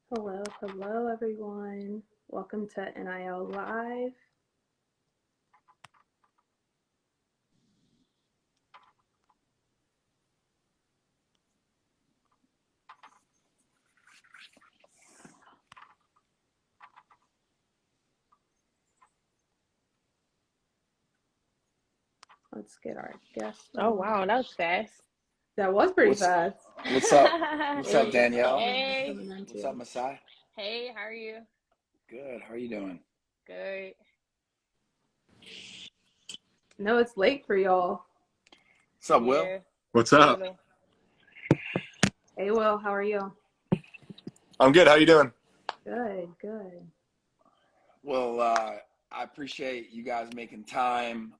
Hello everyone. Welcome to NIL Live. Let's get our guest Oh, on. wow, that was fast. That was pretty What's fast. what's up? What's up, Hey, Danielle? Hey, coming What's into up, Masai? hey, how are you? Good. How are you doing? Good. No, it's late for y'all. What's up, Will? Yeah, What's a up? little. Hey Will, how are you? I'm good. How you doing? Good. Well, I appreciate you guys making time.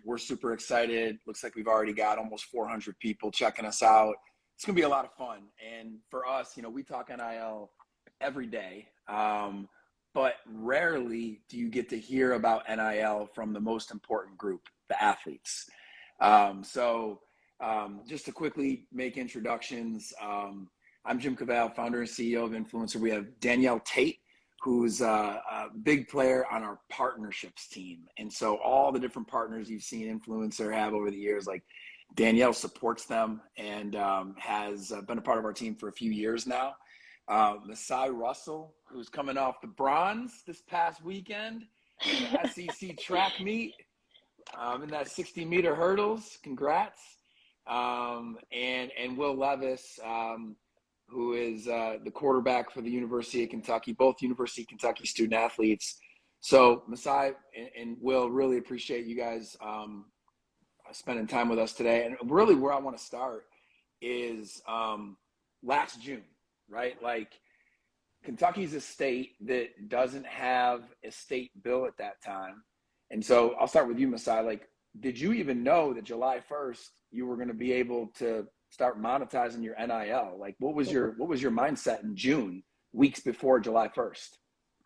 We're super excited. Looks like we've already got almost 400 people checking us out. It's gonna be a lot of fun. And for us, we talk NIL every day, but rarely do you get to hear about NIL from the most important group, the athletes. Just to quickly make introductions, I'm Jim Cavell, founder and CEO of Influencer. We have Danielle Tate, who's a big player on our partnerships team. And so all the different partners you've seen Influencer have over the years, like Danielle supports them and has been a part of our team for a few years now. Masai Russell, who's coming off the bronze this past weekend, the SEC track meet in that 60-meter hurdles. Congrats. And Will Levis, who is the quarterback for the University of Kentucky, both University of Kentucky student athletes. So Masai and Will, really appreciate you guys spending time with us today. And really where I want to start is last June, right? Like Kentucky's a state that doesn't have a state bill at that time. And so I'll start with you, Masai. Like, did you even know that July 1st you were going to be able to start monetizing your NIL? Like, what was your mindset in June, weeks before July 1st?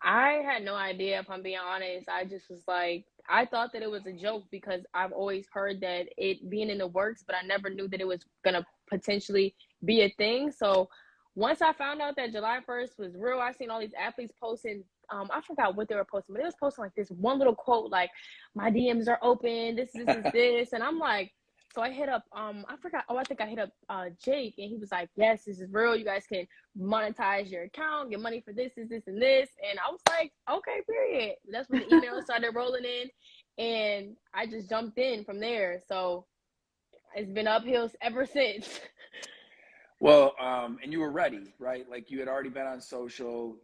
I had no idea, if I'm being honest. I just was like, I thought that it was a joke because I've always heard that it being in the works, but I never knew that it was gonna potentially be a thing. So once I found out that July 1st was real, I seen all these athletes posting. I forgot what they were posting, but they was posting like this one little quote, like, "My DMs are open. This," and I'm like, so I hit up, I forgot. Oh, I think I hit up Jake, and he was like, "Yes, this is real. You guys can monetize your account, get money for this, and this." And I was like, "Okay, period." That's when the emails started rolling in, and I just jumped in from there. So it's been uphill ever since. Well, and you were ready, right? Like you had already been on social.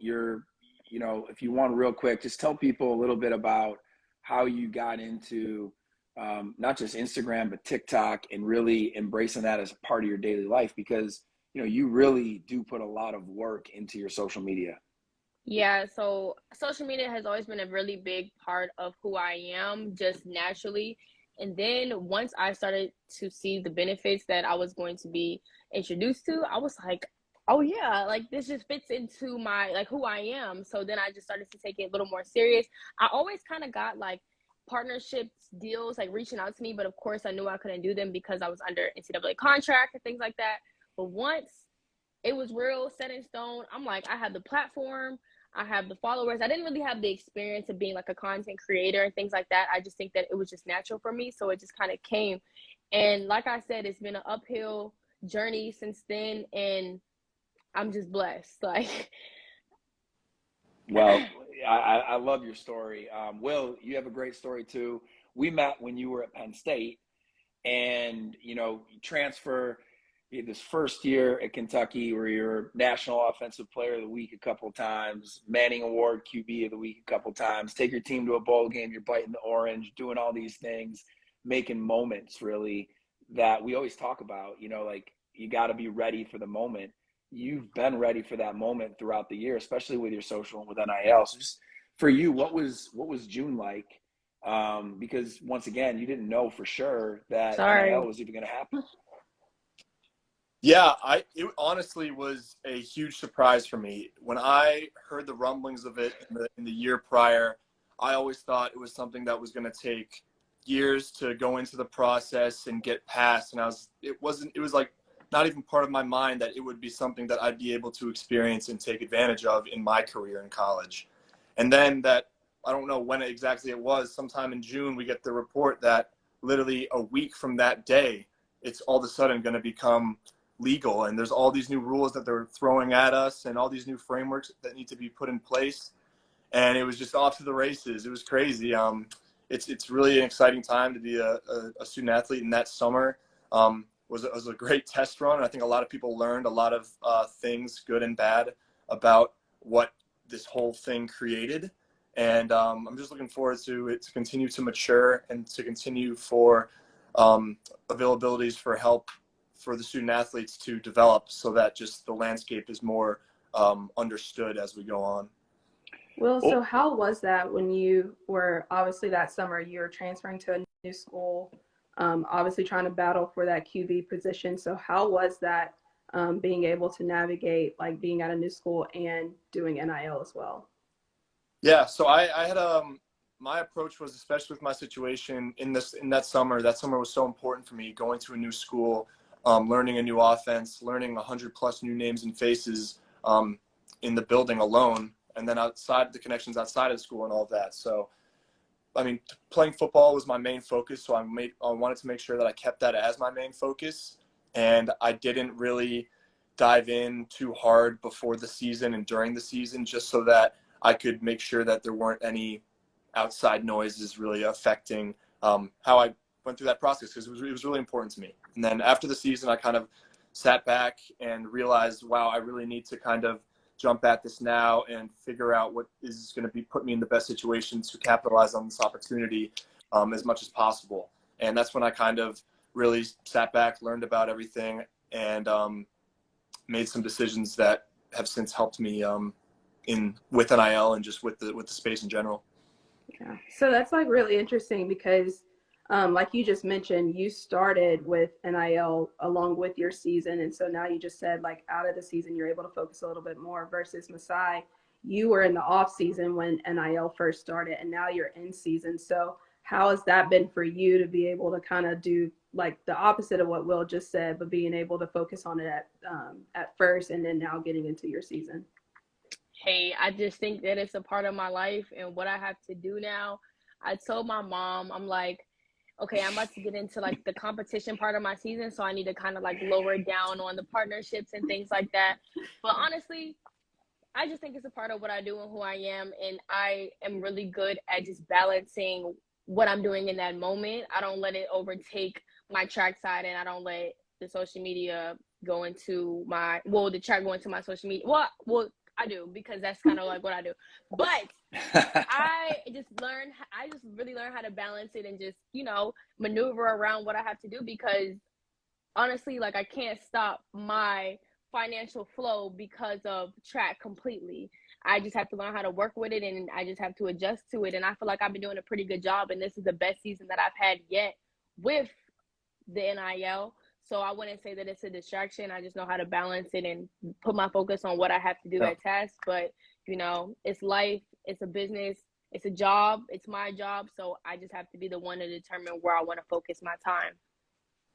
If you want real quick, just tell people a little bit about how you got into not just Instagram, but TikTok and really embracing that as a part of your daily life because, you really do put a lot of work into your social media. Yeah, so social media has always been a really big part of who I am, just naturally. And then once I started to see the benefits that I was going to be introduced to, I was like, oh yeah, like this just fits into my like who I am. So then I just started to take it a little more serious. I always kind of got like partnerships deals like reaching out to me, but of course I knew I couldn't do them because I was under NCAA contract and things like that. But once it was real set in stone, I'm like, I have the platform, I have the followers. I didn't really have the experience of being like a content creator and things like that. I just think that it was just natural for me. So it just kind of came. And like I said, it's been an uphill journey since then. And I'm just blessed. Like, Well, I love your story. Will, you have a great story too. We met when you were at Penn State and, you transfer this first year at Kentucky where you're National Offensive Player of the Week a couple of times, Manning Award QB of the Week a couple of times, take your team to a bowl game, you're biting the orange, doing all these things, making moments really that we always talk about, like you got to be ready for the moment. You've been ready for that moment throughout the year, especially with your social and with NIL. So just for you, what was June like? Because once again, you didn't know for sure that NIL sorry. was even going to happen. Yeah, it honestly was a huge surprise for me. When I heard the rumblings of it in the year prior, I always thought it was something that was going to take years to go into the process and get past. And it was like not even part of my mind that it would be something that I'd be able to experience and take advantage of in my career in college. And then that, I don't know when exactly it was, sometime in June, we get the report that literally a week from that day, it's all of a sudden going to become legal. And there's all these new rules that they're throwing at us and all these new frameworks that need to be put in place. And it was just off to the races. It was crazy. It's really an exciting time to be a student athlete. And that summer was a great test run. And I think a lot of people learned a lot of things, good and bad, about what this whole thing created. And I'm just looking forward to it to continue to mature and to continue for availabilities for help for the student athletes to develop, so that just the landscape is more understood as we go on. Will, so how was that when you were, obviously that summer, you were transferring to a new school, obviously trying to battle for that QB position. So how was that being able to navigate, like being at a new school and doing NIL as well? Yeah, so I had my approach was, especially with my situation in that summer was so important for me, going to a new school, learning a new offense, learning 100+ new names and faces in the building alone, and then outside the connections outside of school and all of that. So, I mean, playing football was my main focus, so I wanted to make sure that I kept that as my main focus, and I didn't really dive in too hard before the season and during the season, just so that I could make sure that there weren't any outside noises really affecting how I went through that process, because it was really important to me. And then after the season, I kind of sat back and realized, wow, I really need to kind of jump at this now and figure out what is going to put me in the best situation to capitalize on this opportunity as much as possible. And that's when I kind of really sat back, learned about everything, and made some decisions that have since helped me with NIL and just with the space in general. Yeah. So that's like really interesting because like you just mentioned, you started with NIL along with your season. And so now you just said, like, out of the season, you're able to focus a little bit more versus Masai. You were in the off season when NIL first started, and now you're in season. So how has that been for you to be able to kind of do like the opposite of what Will just said, but being able to focus on it at first and then now getting into your season? Hey, I just think that it's a part of my life and what I have to do now. I told my mom, I'm like, okay, I'm about to get into like the competition part of my season, so I need to kind of like lower down on the partnerships and things like that. But honestly, I just think it's a part of what I do and who I am, and I am really good at just balancing what I'm doing in that moment. I don't let it overtake my track side, and I don't let the social media go into the track go into my social media. Well, I do, because that's kind of like what I do. But I just really learned how to balance it and just, maneuver around what I have to do, because honestly, like, I can't stop my financial flow because of track completely. I just have to learn how to work with it, and I just have to adjust to it. And I feel like I've been doing a pretty good job, and this is the best season that I've had yet with the NIL. So I wouldn't say that it's a distraction. I just know how to balance it and put my focus on what I have to do at tasks. But, it's life, it's a business, it's a job, it's my job. So I just have to be the one to determine where I want to focus my time.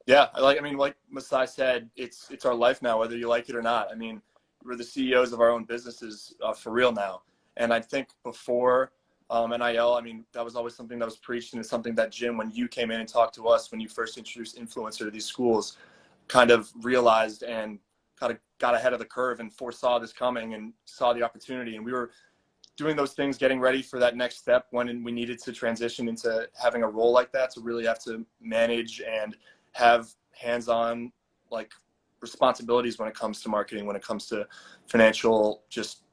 Yeah, like Masai said, it's our life now, whether you like it or not. I mean, we're the CEOs of our own businesses for real now. And I think before NIL, I mean, that was always something that was preached, and it's something that Jim, when you came in and talked to us, when you first introduced influencer to these schools, kind of realized and kind of got ahead of the curve and foresaw this coming and saw the opportunity. And we were doing those things, getting ready for that next step when we needed to transition into having a role like that, to really have to manage and have hands-on like responsibilities when it comes to marketing, when it comes to financial just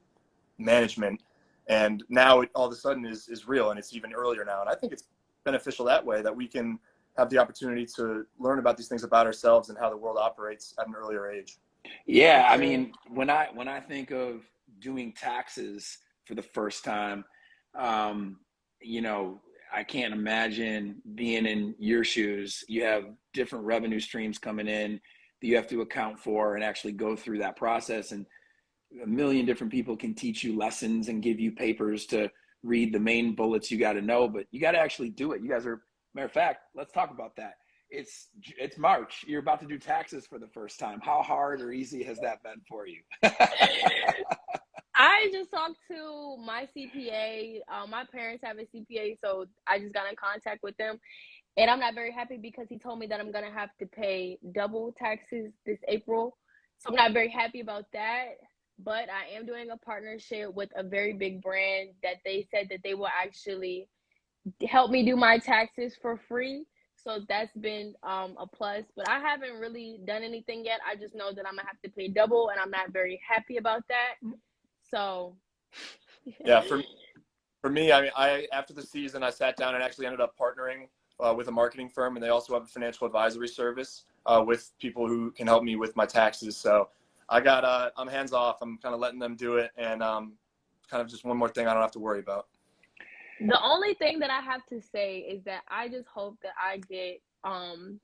management. And now it all of a sudden is real, and it's even earlier now. And I think it's beneficial that way, that we can have the opportunity to learn about these things about ourselves and how the world operates at an earlier age. Yeah, I mean, when I think of doing taxes for the first time, I can't imagine being in your shoes. You have different revenue streams coming in that you have to account for and actually go through that process. And a million different people can teach you lessons and give you papers to read the main bullets you got to know, but you got to actually do it. You guys are, matter of fact, let's talk about that. it's March. You're about to do taxes for the first time. How hard or easy has that been for you? I just talked to my CPA. My parents have a CPA, so I just got in contact with them. And I'm not very happy because he told me that I'm going to have to pay double taxes this April. So I'm not very happy about that. But I am doing a partnership with a very big brand that they said that they will actually help me do my taxes for free. So that's been a plus. But I haven't really done anything yet. I just know that I'm going to have to pay double, and I'm not very happy about that. So. Yeah, for me, I mean, after the season, I sat down and actually ended up partnering with a marketing firm, and they also have a financial advisory service with people who can help me with my taxes. So I'm hands off. I'm kind of letting them do it, and kind of just one more thing I don't have to worry about. The only thing that I have to say is that I just hope that I get some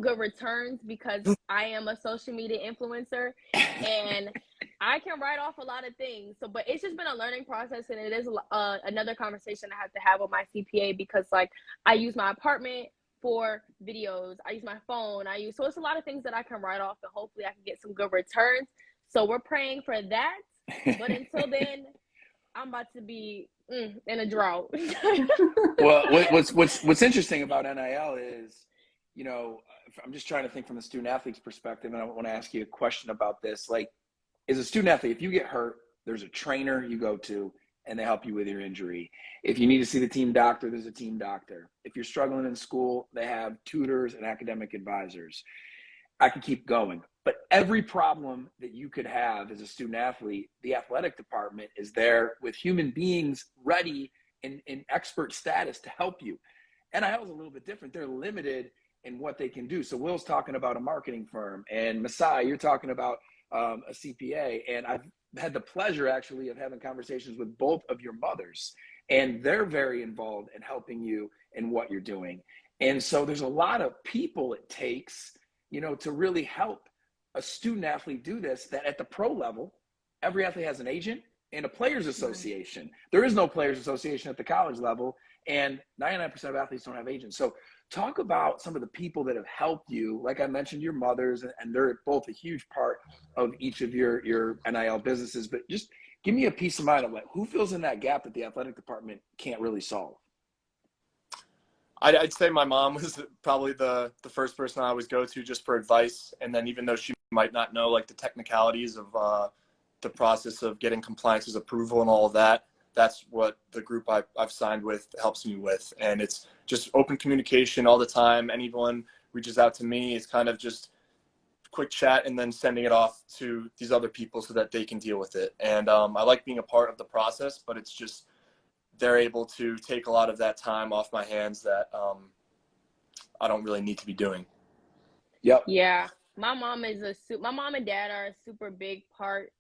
good returns, because I am a social media influencer and I can write off a lot of things. So, but it's just been a learning process, and it is another conversation I have to have with my CPA, because like I use my apartment for videos, I use my phone, so it's a lot of things that I can write off, and hopefully I can get some good returns. So we're praying for that. But until then, I'm about to be in a drought. Well, what's interesting about NIL is, you know, I'm just trying to think from the student athlete's perspective, and I want to ask you a question about this. Like, as a student athlete, if you get hurt, there's a trainer you go to, and they help you with your injury. If you need to see the team doctor, there's a team doctor. If you're struggling in school, they have tutors and academic advisors. I could keep going. But every problem that you could have as a student athlete, the athletic department is there with human beings ready in expert status to help you. NIL is a little bit different. They're limited in what they can do. So Will's talking about a marketing firm, and Masai, you're talking about a CPA. And I've had the pleasure actually of having conversations with both of your mothers, and they're very involved in helping you in what you're doing. And so there's a lot of people it takes, you know, to really help a student athlete do this, that at the pro level, every athlete has an agent and a players association. There is no players association at the college level, and 99% of athletes don't have agents. So talk about some of the people that have helped you. Like I mentioned, your mothers, and they're both a huge part of each of your NIL businesses, but just give me a peace of mind of like, who fills in that gap that the athletic department can't really solve? I'd say my mom was probably the first person I always go to just for advice. And then even though she might not know like the technicalities of the process of getting compliance's approval and all of that, that's what the group I've signed with helps me with. And it's just open communication all the time. Anyone reaches out to me, it's kind of just quick chat and then sending it off to these other people so that they can deal with it. And I like being a part of the process, but it's just they're able to take a lot of that time off my hands that I don't really need to be doing. Yep. Yeah, my mom and dad are a super big part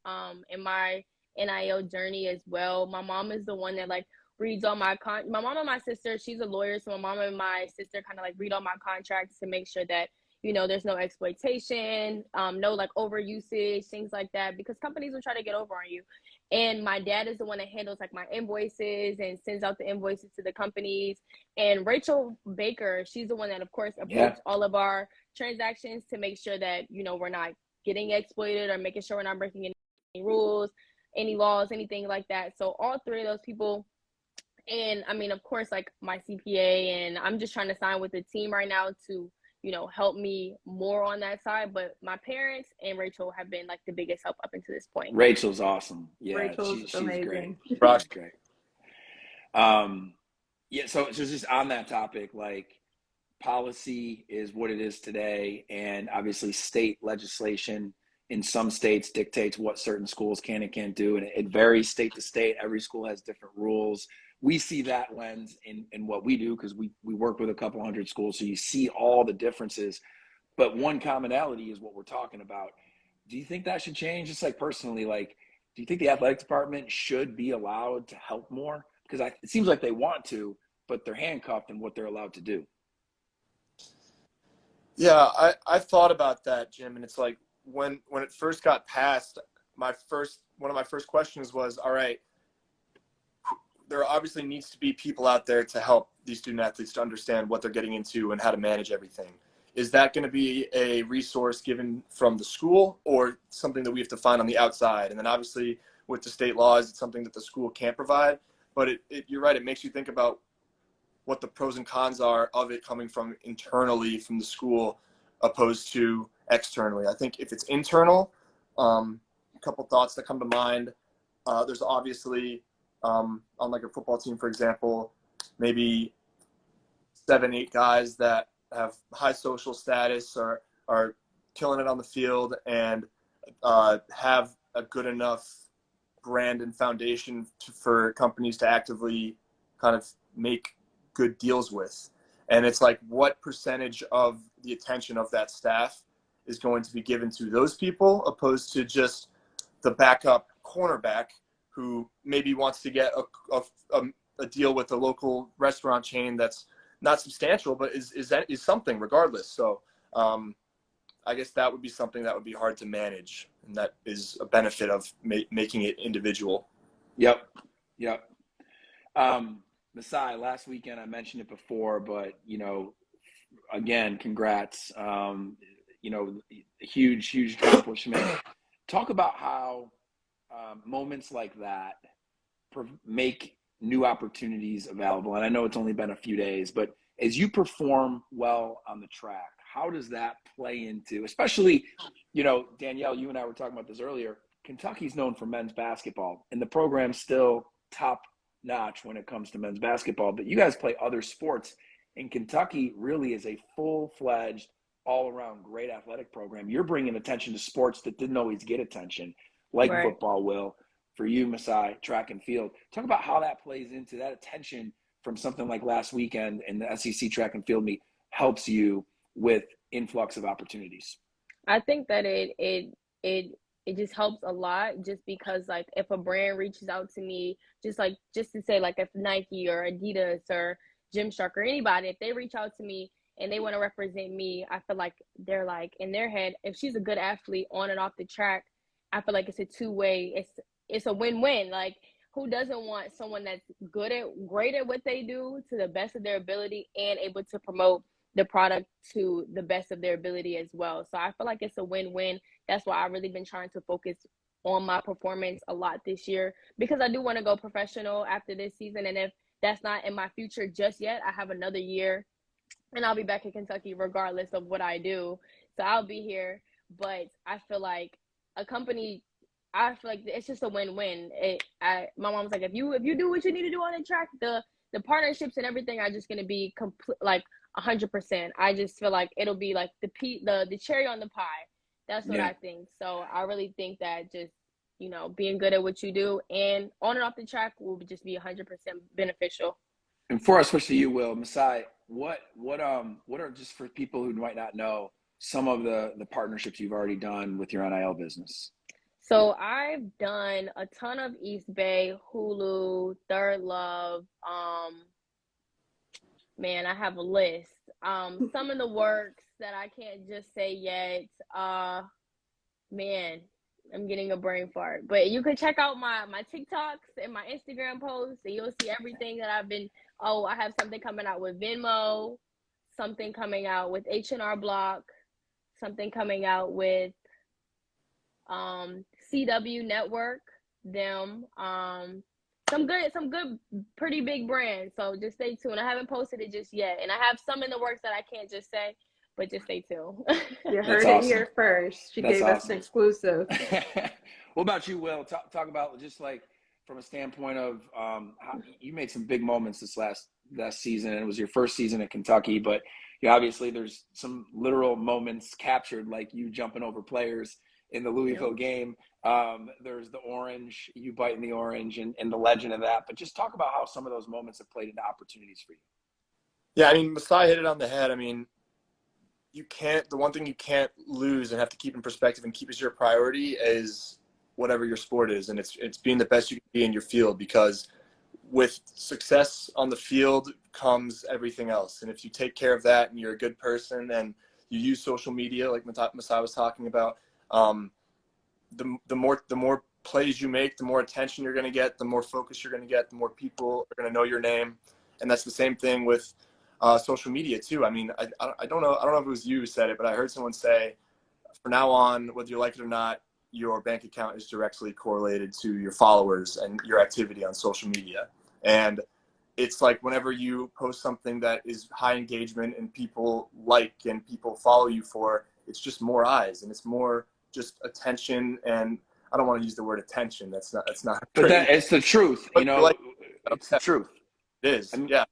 in my NIL journey as well. My mom is the one that like reads all my my mom and my sister, she's a lawyer, so my mom and my sister kind of like read all my contracts to make sure that, you know, there's no exploitation, no like overusage, things like that, because companies will try to get over on you. And my dad is the one that handles like my invoices and sends out the invoices to the companies. And Rachel Baker, she's the one that of course approves all of our transactions to make sure that, you know, we're not getting exploited or making sure we're not breaking any rules, any laws, anything like that. So all three of those people. And I mean, of course, like my CPA, and I'm just trying to sign with the team right now to, you know, help me more on that side. But my parents and Rachel have been like the biggest help up until this point. Rachel's awesome. Yeah, Rachel's she's amazing. Great. She's great. Yeah, so just on that topic, like policy is what it is today, and obviously state legislation in some states dictates what certain schools can and can't do, and it varies state to state. Every school has different rules. We see that lens in what we do because we work with a couple hundred schools, so you see all the differences. But one commonality is what we're talking about. Do you think that should change? Just like personally, like, do you think the athletic department should be allowed to help more? Because it seems like they want to, but they're handcuffed in what they're allowed to do. Yeah, I've thought about that, Jim, and it's like when it first got passed, one of my first questions was, all right, there obviously needs to be people out there to help these student athletes to understand what they're getting into and how to manage everything. Is that going to be a resource given from the school or something that we have to find on the outside? And then obviously with the state laws, it's something that the school can't provide. But you're right, it makes you think about what the pros and cons are of it coming from internally from the school opposed to externally. I think if it's internal, a couple thoughts that come to mind. There's obviously, on like a football team, for example, maybe 7, 8 guys that have high social status or are killing it on the field and have a good enough brand and foundation for companies to actively kind of make good deals with. And it's like, what percentage of the attention of that staff is going to be given to those people opposed to just the backup cornerback who maybe wants to get a deal with a local restaurant chain that's not substantial, but is something regardless. So I guess that would be something that would be hard to manage, and that is a benefit of making it individual. Yep. Masai, last weekend I mentioned it before, but again, congrats. Huge accomplishment. Talk about how moments like that make new opportunities available. And I know it's only been a few days, but as you perform well on the track, how does that play into, especially, Danielle, you and I were talking about this earlier, Kentucky's known for men's basketball, and the program's still top notch when it comes to men's basketball, but you guys play other sports, and Kentucky really is a full-fledged, all-around great athletic program. You're bringing attention to sports that didn't always get attention, like Right. football will. For you, Masai, track and field. Talk about how that plays into that attention from something like last weekend and the SEC track and field meet helps you with influx of opportunities. I think that it just helps a lot, just because like if a brand reaches out to me, just to say, like if Nike or Adidas or Gymshark or anybody, if they reach out to me and they want to represent me, I feel like they're like, in their head, if she's a good athlete on and off the track, I feel like it's a two-way, it's a win-win. Like, who doesn't want someone that's great at what they do to the best of their ability and able to promote the product to the best of their ability as well? So I feel like it's a win-win. That's why I've really been trying to focus on my performance a lot this year, because I do want to go professional after this season. And if that's not in my future just yet, I have another year and I'll be back in Kentucky regardless of what I do. So I'll be here. But I feel like I feel like it's just a win-win. My mom's like, if you do what you need to do on the track, the partnerships and everything are just gonna be complete, like 100%. I just feel like it'll be like the cherry on the pie. That's what I think. So I really think that just being good at what you do and on and off the track will just be 100% beneficial. And for us, especially you, Will, Masai, what are, just for people who might not know, some of the partnerships you've already done with your NIL business? So I've done a ton of East Bay, Hulu, Third Love. Man, I have a list. Some in the works that I can't just say yet. Man, I'm getting a brain fart. But you can check out my TikToks and my Instagram posts, and you'll see everything that I've been. Oh, I have something coming out with Venmo, something coming out with H&R Block, something coming out with CW Network, them, some good pretty big brands. So just stay tuned. I haven't posted it just yet, and I have some in the works that I can't just say, but just stay tuned. You heard it here first. She gave us an exclusive. What about you, Will? Talk about just like from a standpoint of how you made some big moments this last season, and it was your first season at Kentucky, but obviously there's some literal moments captured, like you jumping over players in the Louisville game. There's the orange, you biting the orange, and the legend of that. But just talk about how some of those moments have played into opportunities for you. Yeah, I mean, Masai hit it on the head. I mean, the one thing you can't lose and have to keep in perspective and keep as your priority is whatever your sport is. And it's being the best you can be in your field, because with success on the field comes everything else. And if you take care of that and you're a good person and you use social media like Masai was talking about, the more plays you make, the more attention you're going to get, the more focus you're going to get, the more people are going to know your name. And that's the same thing with social media too. I mean, I don't know if it was you who said it, but I heard someone say, from now on, whether you like it or not, your bank account is directly correlated to your followers and your activity on social media. And it's like whenever you post something that is high engagement and people like and people follow you for, it's just more eyes and it's more just attention. And I don't want to use the word attention. That's not But it's the truth, you know. Like, it's the truth. It is. I mean, yeah.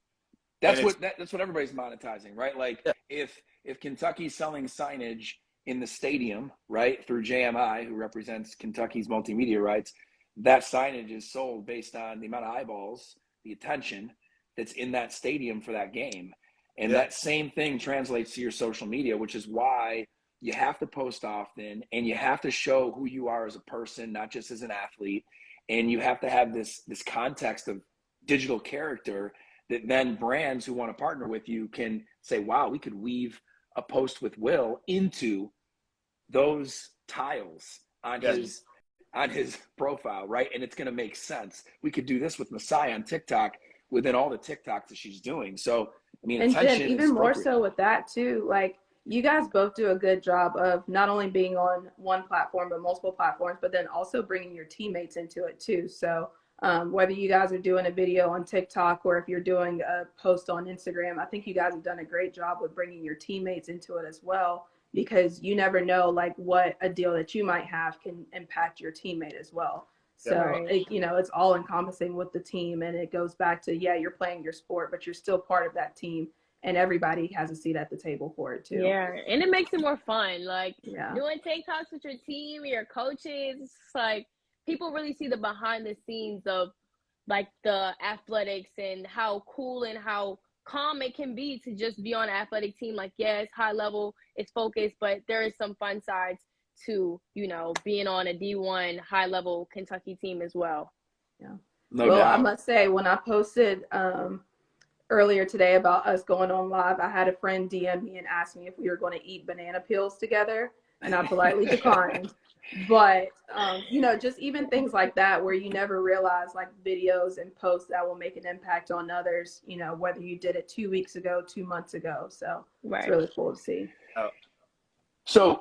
That's what everybody's monetizing, right? Like yeah. if Kentucky's selling signage in the stadium, right, through JMI, who represents Kentucky's multimedia rights, that signage is sold based on the amount of eyeballs, the attention that's in that stadium for that game. And that same thing translates to your social media, which is why you have to post often and you have to show who you are as a person, not just as an athlete. And you have to have this context of digital character that then brands who want to partner with you can say, wow, we could weave a post with Will into those tiles on his profile, right? And it's going to make sense. We could do this with Masai on TikTok within all the TikToks that she's doing. So, I mean, and attention Jen, even more so with that too, like you guys both do a good job of not only being on one platform, but multiple platforms, but then also bringing your teammates into it too. So whether you guys are doing a video on TikTok or if you're doing a post on Instagram, I think you guys have done a great job with bringing your teammates into it as well, because you never know like what a deal that you might have can impact your teammate as well. So, it's all encompassing with the team, and it goes back to, you're playing your sport, but you're still part of that team, and everybody has a seat at the table for it too. Yeah, and it makes it more fun. Like doing TikToks with your team, your coaches, it's like people really see the behind the scenes of like the athletics and how cool and how calm it can be to just be on an athletic team. Like, it's high level, it's focused, but there is some fun sides to, being on a D1 high level Kentucky team as well. Yeah. No doubt. I must say, when I posted earlier today about us going on live, I had a friend DM me and ask me if we were going to eat banana peels together, and I politely declined. But, just even things like that where you never realize, like videos and posts that will make an impact on others, whether you did it 2 weeks ago, 2 months ago. So It's really cool to see. So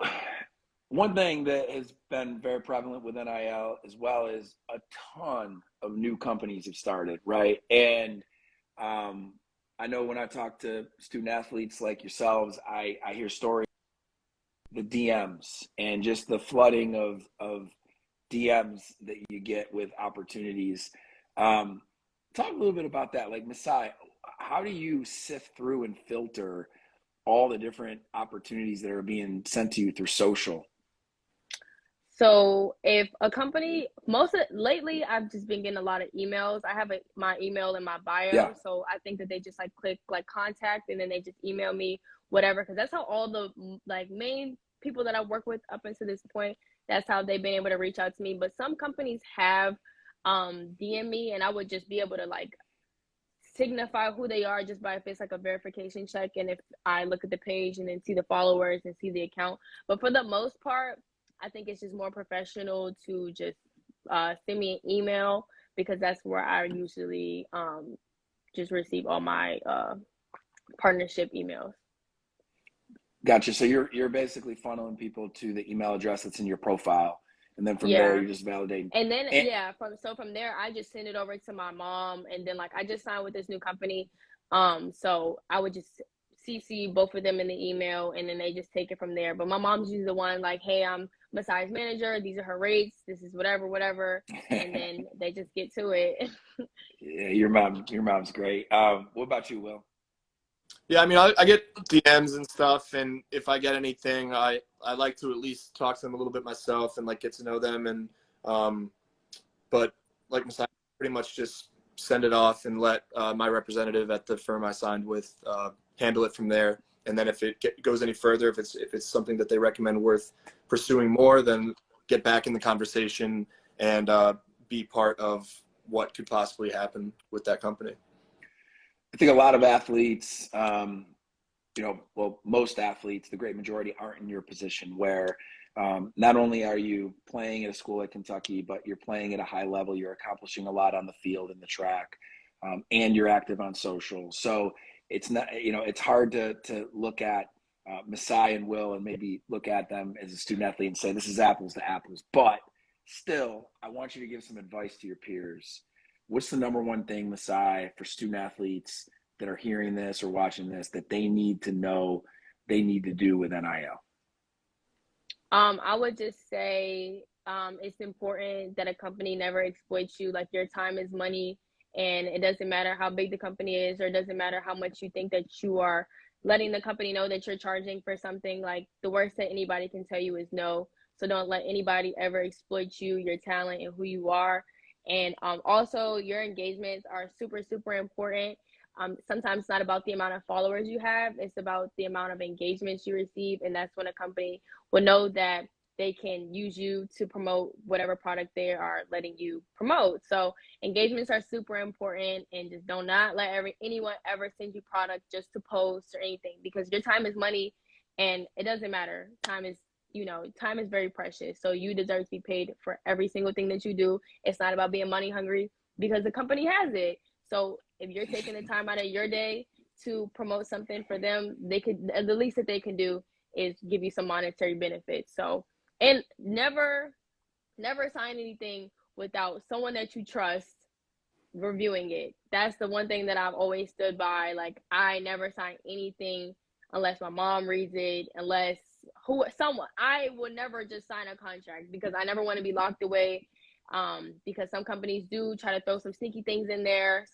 one thing that has been very prevalent with NIL as well is a ton of new companies have started, right? And I know when I talk to student athletes like yourselves, I hear stories, the DMs and just the flooding of DMs that you get with opportunities. Talk a little bit about that. Like, Masai, how do you sift through and filter all the different opportunities that are being sent to you through social? So if a company, lately, I've just been getting a lot of emails. I have my email in my bio. So I think that they just click contact and then they just email me whatever. Cause that's how all the main people that I work with up until this point, that's how they've been able to reach out to me. But some companies have DM me, and I would just be able to signify who they are just by if it's a verification check. And if I look at the page and then see the followers and see the account. But for the most part, I think it's just more professional to just send me an email, because that's where I usually just receive all my partnership emails. Gotcha. So you're basically funneling people to the email address that's in your profile, and then from there you just validate. And then from there I just send it over to my mom, and then I just signed with this new company, so I would just CC both of them in the email, and then they just take it from there. But my mom's usually the one hey, I'm Masai's manager, these are her rates, this is whatever, and then they just get to it. Yeah, your mom's great. What about you, Will? Yeah, I mean, I get DMs and stuff, and if I get anything, I like to at least talk to them a little bit myself and get to know them. And but like Masai, pretty much just send it off and let my representative at the firm I signed with handle it from there. And then if it goes any further, if it's something that they recommend worth pursuing more, then get back in the conversation and be part of what could possibly happen with that company. I think a lot of athletes, most athletes, the great majority, aren't in your position where Not only are you playing at a school like Kentucky, but you're playing at a high level. You're accomplishing a lot on the field and the track, and you're active on social. So it's not, it's hard to look at Masai and Will and maybe look at them as a student athlete and say this is apples to apples. But still, I want you to give some advice to your peers. What's the number one thing, Masai, for student athletes that are hearing this or watching this that they need to know they need to do with NIL? I would just say it's important that a company never exploits you. Like, your time is money, and it doesn't matter how big the company is, or it doesn't matter how much you think that you are letting the company know that you're charging for something. Like, the worst that anybody can tell you is no. So don't let anybody ever exploit you, your talent, and who you are. And also, your engagements are super, super important. Sometimes it's not about the amount of followers you have, it's about the amount of engagements you receive. And that's when a company will know that they can use you to promote whatever product they are letting you promote. So engagements are super important, and just do not let anyone ever send you product just to post or anything, because your time is money, and it doesn't matter. Time is very precious. So you deserve to be paid for every single thing that you do. It's not about being money hungry, because the company has it. So if you're taking the time out of your day to promote something for them, the least that they can do is give you some monetary benefits. So, and never sign anything without someone that you trust reviewing it. That's the one thing that I've always stood by. Like, I never sign anything unless my mom reads it, I would never just sign a contract, because I never want to be locked away. Because some companies do try to throw some sneaky things in there.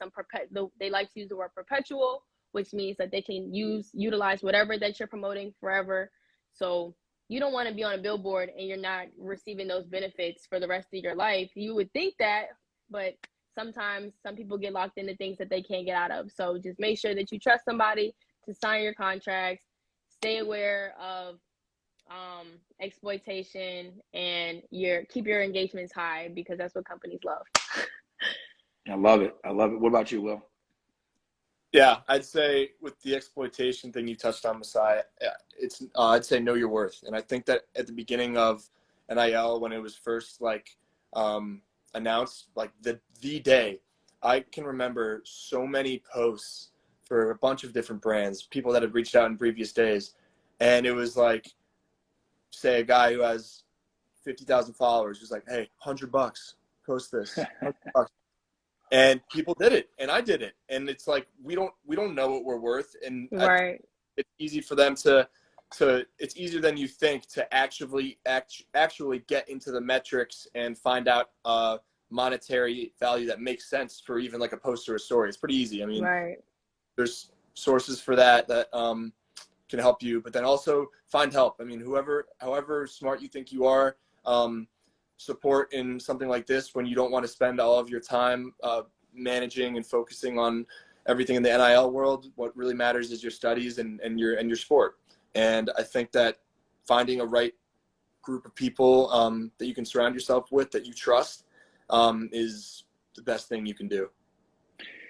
They like to use the word perpetual, which means that they can utilize whatever that you're promoting forever. So you don't want to be on a billboard and you're not receiving those benefits for the rest of your life. You would think that, but sometimes some people get locked into things that they can't get out of. So just make sure that you trust somebody to sign your contracts. Stay aware of exploitation, and keep your engagements high, because that's what companies love. I love it. What about you, Will? Yeah, I'd say with the exploitation thing you touched on, Masai, I'd say know your worth. And I think that at the beginning of NIL, when it was first announced, like the day, I can remember so many posts for a bunch of different brands, people that had reached out in previous days, and it was like, say a guy who has 50,000 followers who's like, hey, $100, post this. $100. And people did it, and I did it, and it's like we don't know what we're worth, and right. It's easy for them it's easier than you think to actually get into the metrics and find out monetary value that makes sense for even like a post or a story. It's pretty easy. I mean, right. There's sources for that can help you, but then also find help. I mean, however smart you think you are, support in something like this when you don't want to spend all of your time managing and focusing on everything in the NIL world. What really matters is your studies and your sport. And I think that finding a right group of people that you can surround yourself with, that you trust, is the best thing you can do.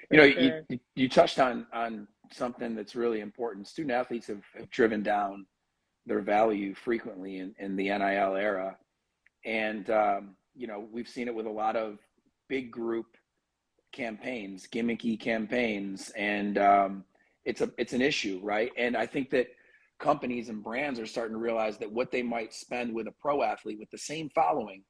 You touched on something that's really important. Student athletes have driven down their value frequently in the NIL era. And, we've seen it with a lot of big group campaigns, gimmicky campaigns, and it's an issue, right? And I think that companies and brands are starting to realize that what they might spend with a pro athlete with the same following,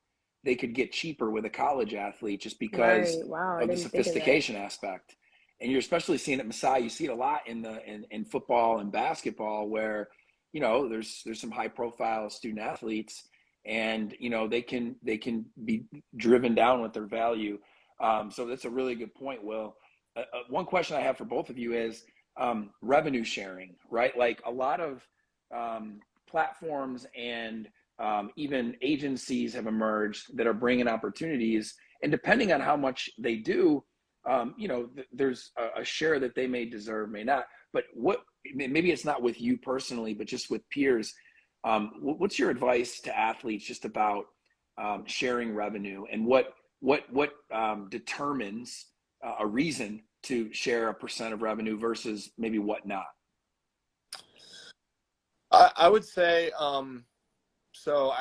they could get cheaper with a college athlete just because of the sophistication aspect. And you're especially seeing it, Masai. You see it a lot in football and basketball, where there's some high profile student athletes, and they can be driven down with their value. So that's a really good point, Will. One question I have for both of you is revenue sharing, right? Like a lot of platforms and even agencies have emerged that are bringing opportunities, and depending on how much they do, there's a share that they may deserve, may not. But maybe it's not with you personally, but just with peers. What's your advice to athletes just about sharing revenue, and what determines a reason to share a percent of revenue versus maybe what not? I would say So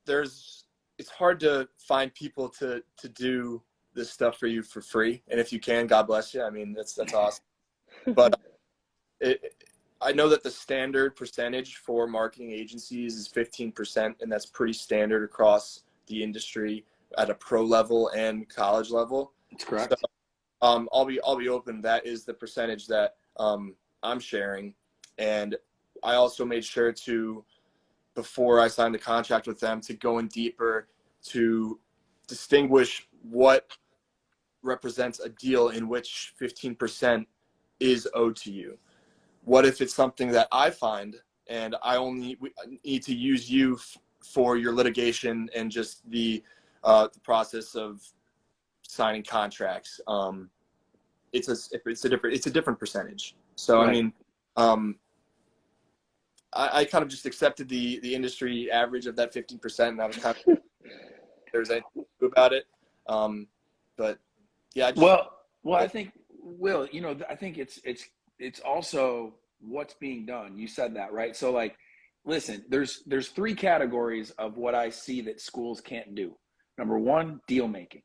it's hard to find people to do this stuff for you for free. And if you can, God bless you. I mean, that's awesome. But I know that the standard percentage for marketing agencies is 15%, and that's pretty standard across the industry at a pro level and college level. That's correct. So, I'll be open. That is the percentage that I'm sharing, and I also made sure to, before I signed a contract with them, to go in deeper to distinguish what represents a deal in which 15% is owed to you. What if it's something that I find and I only need to use you for your litigation and just the process of signing contracts? It's a different percentage. So right. I mean, I kind of just accepted the industry average of that 15%, and I was kind of there's anything to do about it. But yeah, well, I think, Will, you know, I think it's also what's being done. You said that, right? So like, listen, there's 3 categories of what I see that schools can't do. Number 1, deal making.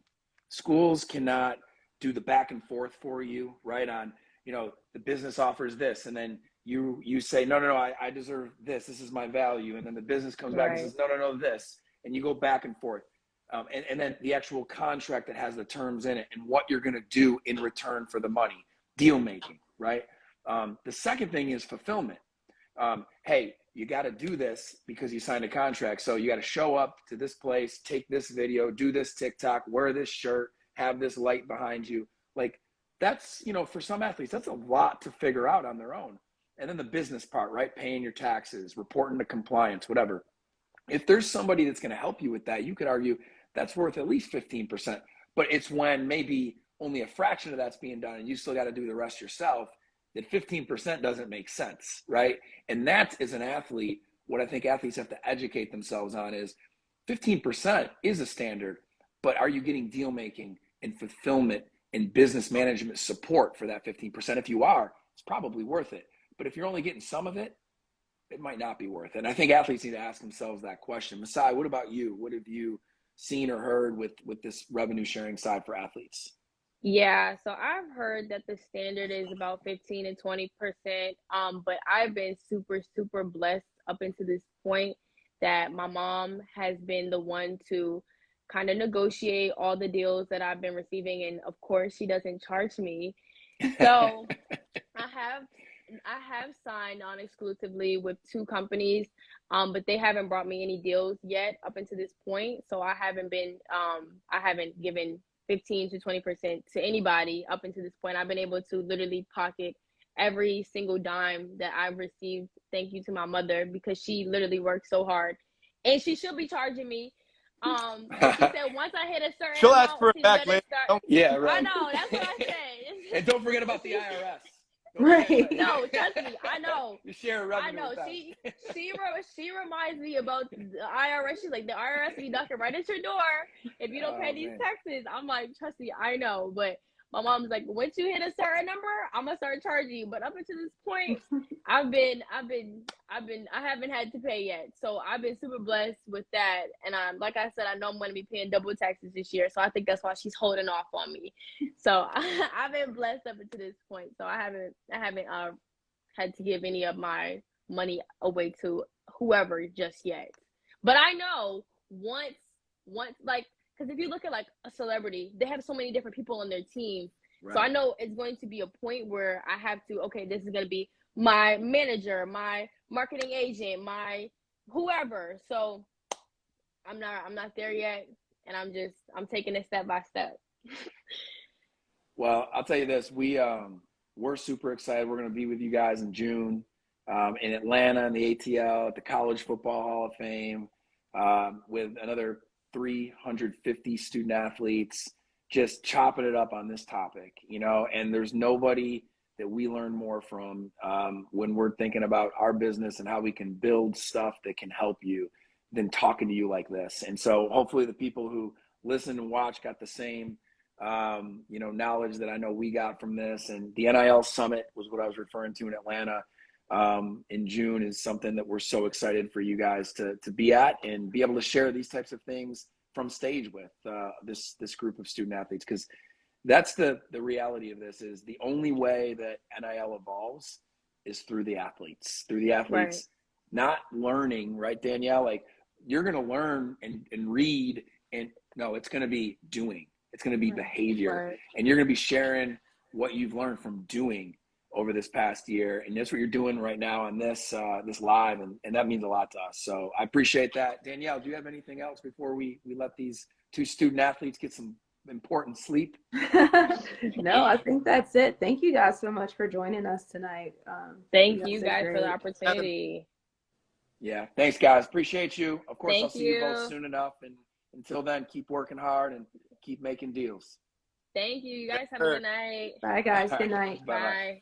Schools cannot do the back and forth for you, right? On, you know, the business offers this, and then you say, no, I deserve this. This is my value. And then the business comes back and says, no, this. And you go back and forth. And then the actual contract that has the terms in it and what you're going to do in return for the money, deal making, right? The second thing is fulfillment. Hey, you got to do this because you signed a contract. So you got to show up to this place, take this video, do this TikTok, wear this shirt, have this light behind you. Like, that's, you know, for some athletes, that's a lot to figure out on their own. And then the business part, right? Paying your taxes, reporting to compliance, whatever. If there's somebody that's going to help you with that, you could argue that's worth at least 15%. But it's when maybe only a fraction of that's being done and you still got to do the rest yourself, that 15% doesn't make sense, right? And that, as an athlete, what I think athletes have to educate themselves on is 15% is a standard, but are you getting deal making and fulfillment and business management support for that 15%? If you are, it's probably worth it. But if you're only getting some of it, it might not be worth it. And I think athletes need to ask themselves that question. Masai, what about you? What have you seen or heard with this revenue sharing side for athletes? Yeah, so I've heard that the standard is about 15 and 20%. But I've been super, super blessed up until this point that my mom has been the one to kind of negotiate all the deals that I've been receiving. And of course, she doesn't charge me. So I have signed on exclusively with 2 companies, but they haven't brought me any deals yet up until this point. So I haven't given 15 to 20% to anybody up until this point. I've been able to literally pocket every single dime that I've received. Thank you to my mother, because she literally works so hard, and she should be charging me. But she said once I hit a certain she'll amount, ask for it back later. Yeah, right. I know, that's what I said. And don't forget about the IRS. Right. No, trust me, I know. You share revenue. I know. With them. She reminds me about the IRS. She's like, the IRS be knocking right at your door if you don't pay these taxes. I'm like, trust me, I know. But my mom's like, once you hit a certain number, I'm gonna start charging you. But up until this point, I haven't had to pay yet. So I've been super blessed with that. And like I said, I know I'm gonna be paying double taxes this year. So I think that's why she's holding off on me. So I've been blessed up until this point. So I haven't had to give any of my money away to whoever just yet. But I know once like, because if you look at like a celebrity, they have so many different people on their team. Right. So I know it's going to be a point where I have to, okay, this is going to be my manager, my marketing agent, my whoever. So I'm not there yet, and I'm taking it step by step. Well, I'll tell you this, we're super excited. We're going to be with you guys in June in Atlanta in the ATL at the College Football Hall of Fame with another 350 student athletes just chopping it up on this topic, you know, and there's nobody that we learn more from when we're thinking about our business and how we can build stuff that can help you than talking to you like this. And so hopefully the people who listen and watch got the same knowledge that I know we got from this. And the NIL Summit was what I was referring to in Atlanta. in June is something that we're so excited for you guys to be at and be able to share these types of things from stage with this group of student athletes, because that's the reality of this. Is the only way that NIL evolves is through the athletes, Right. not learning, right, Danielle? Like, you're going to learn and read, and no, it's going to be doing. It's going to be behavior, Right. and you're going to be sharing what you've learned from doing over this past year, and that's what you're doing right now on this this live, and that means a lot to us. So I appreciate that. Danielle, do you have anything else before we let these two student athletes get some important sleep? No, I think that's it. Thank you guys so much for joining us tonight. Thank You you guys did guys for the great. opportunity. Yeah, thanks guys, appreciate you. Of course, I'll Thank see you both you. soon enough, and until then, keep working hard and keep making deals. Thank you. You guys have a good night. Bye, guys. All Good right, night. bye-bye. Bye.